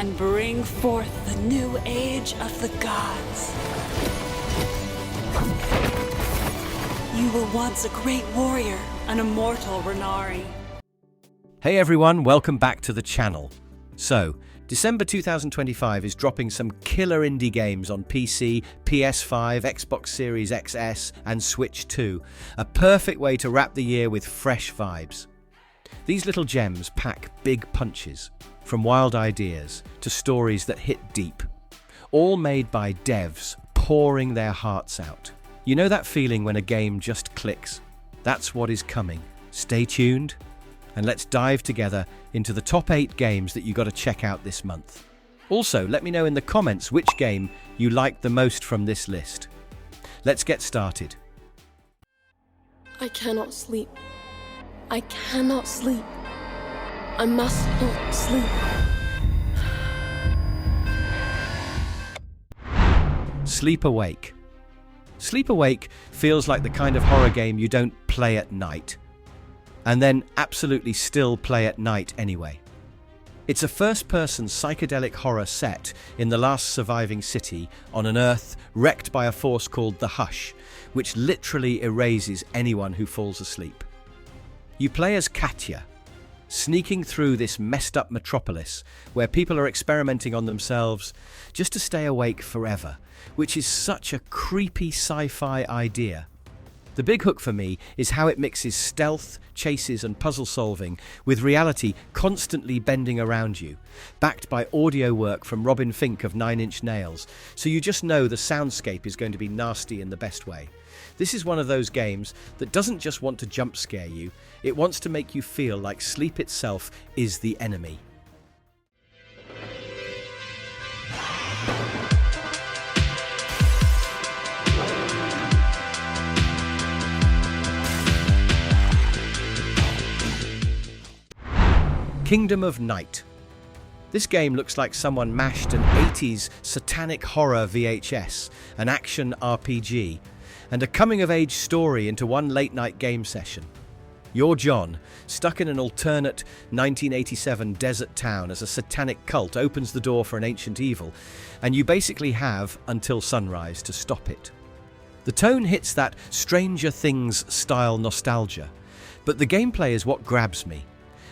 and bring forth the new age of the gods. You were once a great warrior, an immortal Renari. Hey everyone, welcome back to the channel. So, December 2025 is dropping some killer indie games on PC, PS5, Xbox Series XS and Switch 2. A perfect way to wrap the year with fresh vibes. These little gems pack big punches, from wild ideas to stories that hit deep. All made by devs pouring their hearts out. You know that feeling when a game just clicks? That's what is coming. Stay tuned. And let's dive together into the top 8 games that you got to check out this month. Also, let me know in the comments which game you liked the most from this list. Let's get started. I cannot sleep. I cannot sleep. I must not sleep. Sleep Awake. Sleep Awake feels like the kind of horror game you don't play at night, and then absolutely still play at night anyway. It's a first-person psychedelic horror set in the last surviving city on an Earth wrecked by a force called the Hush, which literally erases anyone who falls asleep. You play as Katya, sneaking through this messed-up metropolis where people are experimenting on themselves just to stay awake forever, which is such a creepy sci-fi idea. The big hook for me is how it mixes stealth, chases and puzzle solving with reality constantly bending around you, backed by audio work from Robin Fink of 9 Inch Nails, so you just know the soundscape is going to be nasty in the best way. This is one of those games that doesn't just want to jump scare you, it wants to make you feel like sleep itself is the enemy. Kingdom of Night. This game looks like someone mashed an 80s satanic horror VHS, an action RPG, and a coming-of-age story into one late-night game session. You're John, stuck in an alternate 1987 desert town as a satanic cult opens the door for an ancient evil, and you basically have until sunrise to stop it. The tone hits that Stranger Things style nostalgia, but the gameplay is what grabs me.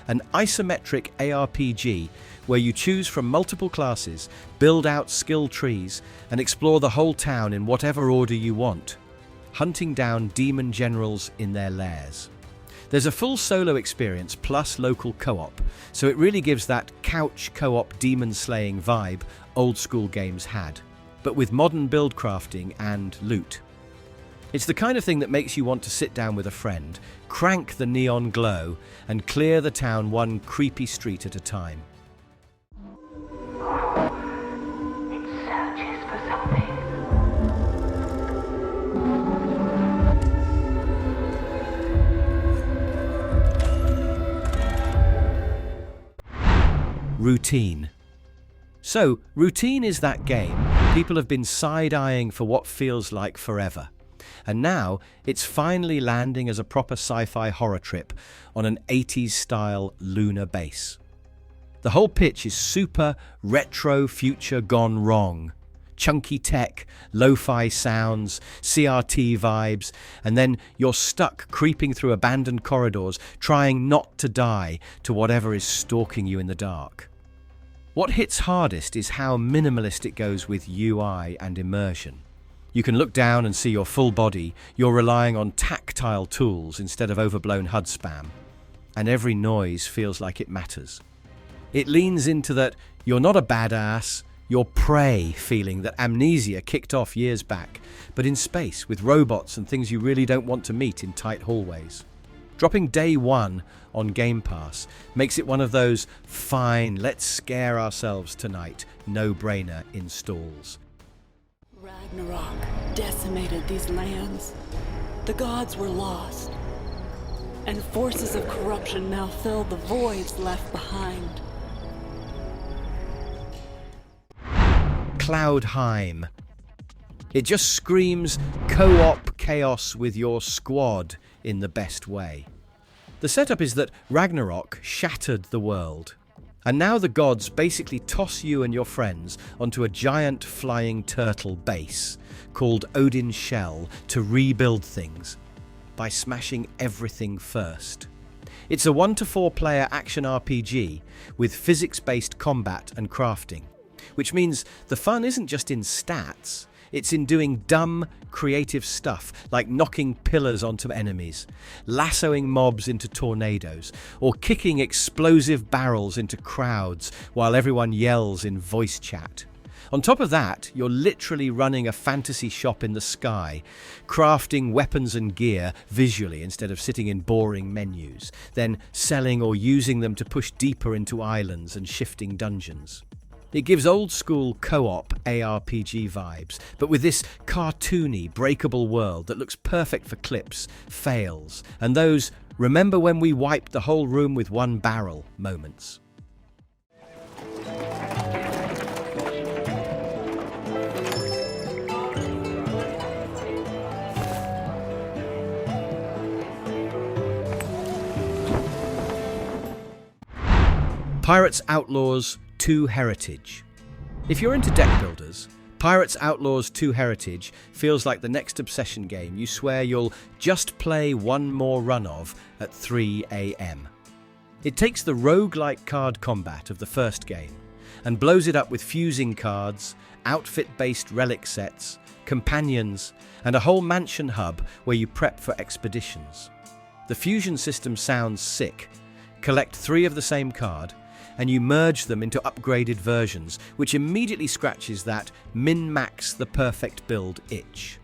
An isometric ARPG where you choose from multiple classes, build out skill trees, and explore the whole town in whatever order you want, hunting down demon generals in their lairs. There's a full solo experience plus local co-op, so it really gives that couch co-op demon-slaying vibe old school games had, but with modern build crafting and loot. It's the kind of thing that makes you want to sit down with a friend, crank the neon glow, and clear the town one creepy street at a time. It searches for something. Routine. So, Routine is that game people have been side-eyeing for what feels like forever. And now it's finally landing as a proper sci-fi horror trip on an 80s-style lunar base. The whole pitch is super retro future gone wrong. Chunky tech, lo-fi sounds, CRT vibes, and then you're stuck creeping through abandoned corridors trying not to die to whatever is stalking you in the dark. What hits hardest is how minimalist it goes with UI and immersion. You can look down and see your full body, you're relying on tactile tools instead of overblown HUD spam, and every noise feels like it matters. It leans into that you're not a badass, you're prey feeling that Amnesia kicked off years back, but in space with robots and things you really don't want to meet in tight hallways. Dropping day one on Game Pass makes it one of those fine, let's scare ourselves tonight, no-brainer installs. Ragnarok decimated these lands. The gods were lost, and forces of corruption now fill the voids left behind. Cloudheim. It just screams co-op chaos with your squad in the best way. The setup is that Ragnarok shattered the world. And now the gods basically toss you and your friends onto a giant flying turtle base called Odin's Shell to rebuild things by smashing everything first. It's a 1 to 4 player action RPG with physics-based combat and crafting, which means the fun isn't just in stats, it's in doing dumb, creative stuff like knocking pillars onto enemies, lassoing mobs into tornadoes, or kicking explosive barrels into crowds while everyone yells in voice chat. On top of that, you're literally running a fantasy shop in the sky, crafting weapons and gear visually instead of sitting in boring menus, then selling or using them to push deeper into islands and shifting dungeons. It gives old-school co-op ARPG vibes, but with this cartoony, breakable world that looks perfect for clips, fails, and those "remember when we wiped the whole room with one barrel" moments. Pirates Outlaws 2 Heritage. If you're into deck builders, Pirates Outlaws 2 Heritage feels like the next obsession game you swear you'll just play one more run of at 3 AM. It takes the roguelike card combat of the first game and blows it up with fusing cards, outfit-based relic sets, companions, and a whole mansion hub where you prep for expeditions. The fusion system sounds sick. Collect 3 of the same card, and you merge them into upgraded versions, which immediately scratches that min-max the perfect build itch.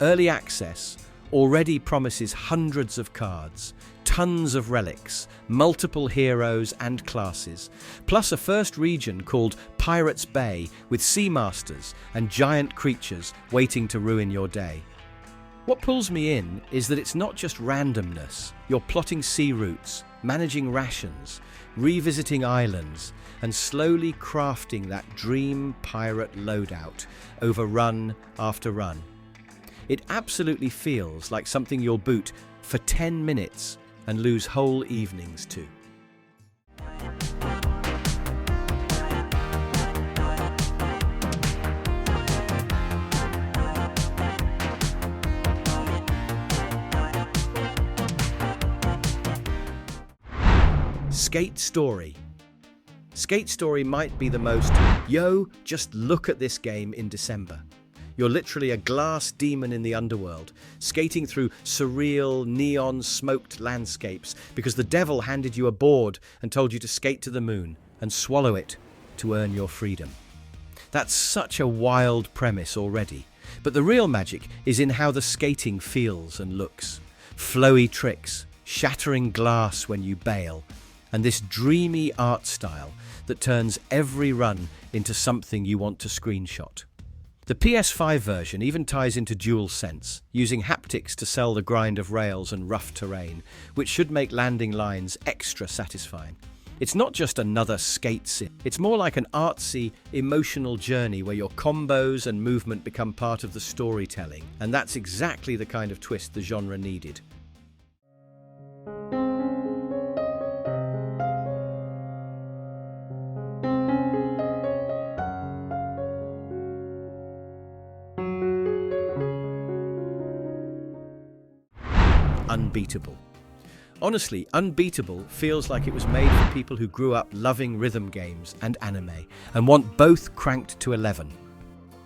Early access already promises hundreds of cards, tons of relics, multiple heroes and classes, plus a first region called Pirates Bay with sea masters and giant creatures waiting to ruin your day. What pulls me in is that it's not just randomness. You're plotting sea routes, managing rations, revisiting islands, and slowly crafting that dream pirate loadout over run after run. It absolutely feels like something you'll boot for 10 minutes and lose whole evenings to. Skate Story. Skate Story might be the most, yo, just look at this game in December. You're literally a glass demon in the underworld, skating through surreal, neon-smoked landscapes because the devil handed you a board and told you to skate to the moon and swallow it to earn your freedom. That's such a wild premise already, but the real magic is in how the skating feels and looks. Flowy tricks, shattering glass when you bail, and this dreamy art style that turns every run into something you want to screenshot. The PS5 version even ties into DualSense, using haptics to sell the grind of rails and rough terrain, which should make landing lines extra satisfying. It's not just another skate sim, it's more like an artsy, emotional journey where your combos and movement become part of the storytelling, and that's exactly the kind of twist the genre needed. Unbeatable. Honestly, Unbeatable feels like it was made for people who grew up loving rhythm games and anime and want both cranked to 11.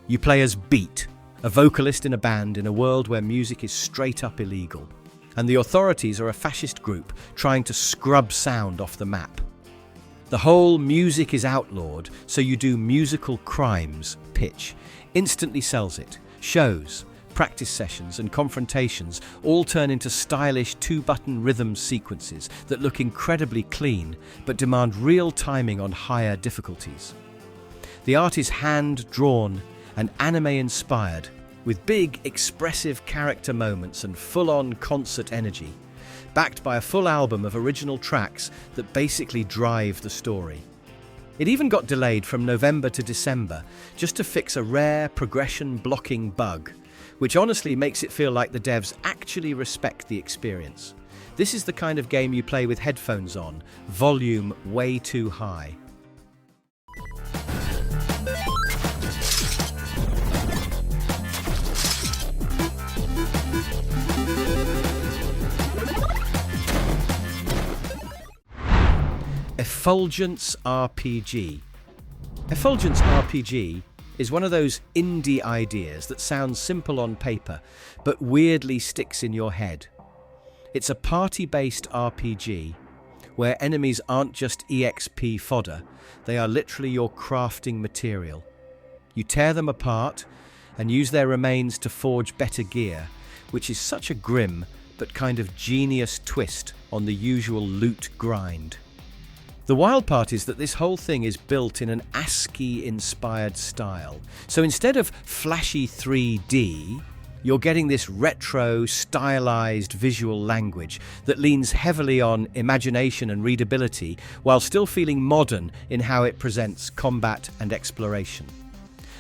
You play as Beat, a vocalist in a band in a world where music is straight up illegal, and the authorities are a fascist group trying to scrub sound off the map. The whole music is outlawed, so you do musical crimes pitch instantly sells it. Shows, practice sessions and confrontations all turn into stylish 2-button rhythm sequences that look incredibly clean but demand real timing on higher difficulties. The art is hand-drawn and anime-inspired, with big, expressive character moments and full-on concert energy, backed by a full album of original tracks that basically drive the story. It even got delayed from November to December just to fix a rare progression blocking bug, which honestly makes it feel like the devs actually respect the experience. This is the kind of game you play with headphones on, volume way too high. Effulgence RPG. Effulgence RPG is one of those indie ideas that sounds simple on paper, but weirdly sticks in your head. It's a party-based RPG where enemies aren't just EXP fodder, they are literally your crafting material. You tear them apart and use their remains to forge better gear, which is such a grim but kind of genius twist on the usual loot grind. The wild part is that this whole thing is built in an ASCII-inspired style. So instead of flashy 3D, you're getting this retro, stylized visual language that leans heavily on imagination and readability, while still feeling modern in how it presents combat and exploration.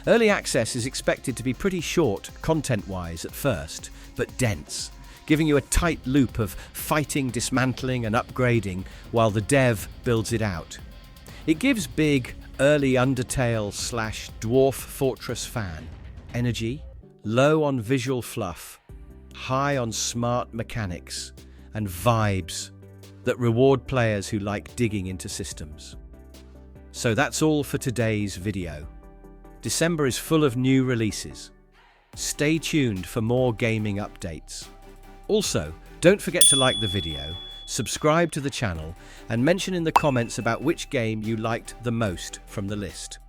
Early access is expected to be pretty short, content-wise at first, but dense, giving you a tight loop of fighting, dismantling and upgrading while the dev builds it out. It gives big, early Undertale/Dwarf Fortress fan energy, low on visual fluff, high on smart mechanics, and vibes that reward players who like digging into systems. So that's all for today's video. December is full of new releases. Stay tuned for more gaming updates. Also, don't forget to like the video, subscribe to the channel, and mention in the comments about which game you liked the most from the list.